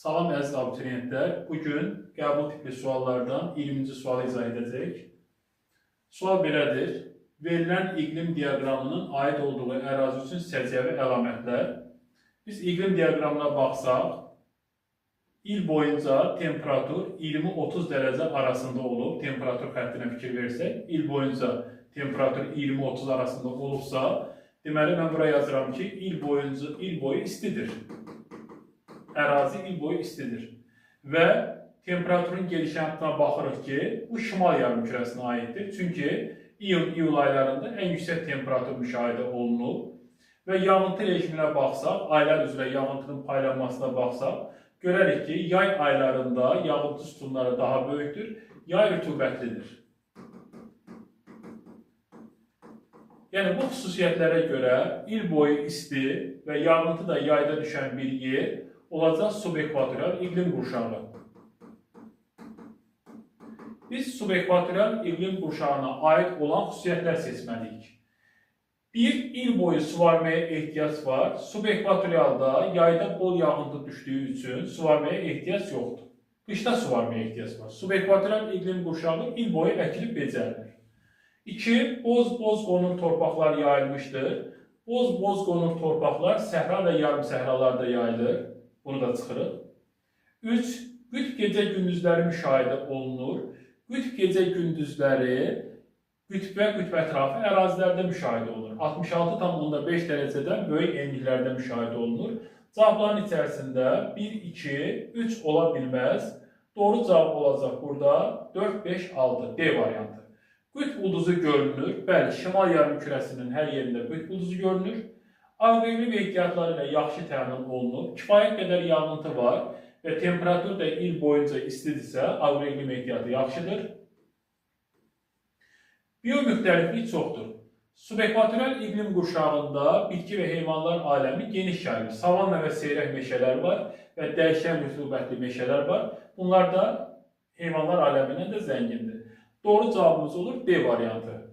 Salam əziz abituriyentlər. Bugün qəbul tipli suallardan 20-ci sualı izah edəcək. Sual belədir. Verilən iqlim diaqramının aid olduğu ərazi üçün səciyyəvi əlamətlər. Biz iqlim diaqramına baxsaq, il boyunca temperatur 20-30 dərəcə arasında olub, temperatur xəttinə fikir versək, il boyunca temperatur 20-30 arasında olubsa, deməli mən buraya yazıram ki, il boyu istidir. Ərazi il boyu istidir. Və temperaturun gelişəntinə baxırıq ki, bu şimal yarımkürəsinə aiddir. Çünki iyun-iyul aylarında ən yüksək temperatur müşahidə olunub. Və yağıntı rejiminə baxsaq, aylar üzrə yağıntının paylanmasına baxsaq, görərik ki, yay aylarında yağıntı sütunları daha böyükdür, yay rütubətlidir. Yəni, bu xüsusiyyətlərə görə il boyu isti və yağıntı da yayda düşən bir yer olacaq subekvatorial iqlim qurşağı. Biz subekvatorial iqlim qurşağına aid olan xüsusiyyətlər seçməliyik. Bir, il boyu suvarmaya ehtiyac var. Subekvatorialda yayda bol yağıntı düşdüyü üçün suvarmaya ehtiyac yoxdur. Qışda suvarmaya ehtiyac var. Subekvatorial iqlim qurşağı il boyu əkilib becərilir. 2. Boz qonur torpaqlar yayılmışdır. Boz qonur torpaqlar səhra və yarım səhralarda yayılır. Bunu da çıxırıq. 3. Qütb gecə gündüzləri müşahidə olunur. Qütb gecə gündüzləri qütb və qütb ətrafı ərazilərdə müşahidə olunur. 66,5 dərəcədən böyük enliklərdə müşahidə olunur. Cavabların içərisində 1, 2, 3 ola bilməz. Doğru cavab olacaq burada 4, 5, 6 D variantı. Qütb ulduzu görünür. Bəli, şimal yarımkürəsinin hər yerində qütb ulduzu görünür. Aqroiqlim ehtiyatları ilə yaxşı təmin olunub. Kifayət qədər yağıntı var və temperatur da il boyunca istidirsə, aqroiqlim ehtiyatı yaxşıdır. Biomüxtəliflik çoxdur. Subekvatorial iqlim qurşağında bitki və heyvanlar aləmi geniş yayılır. Savanna və seyrək meşələr var və dəyişən rütubətli meşələr var. Bunlar da heyvanlar aləmindən də zəngindir. Doğru cavabımız olur D variantı.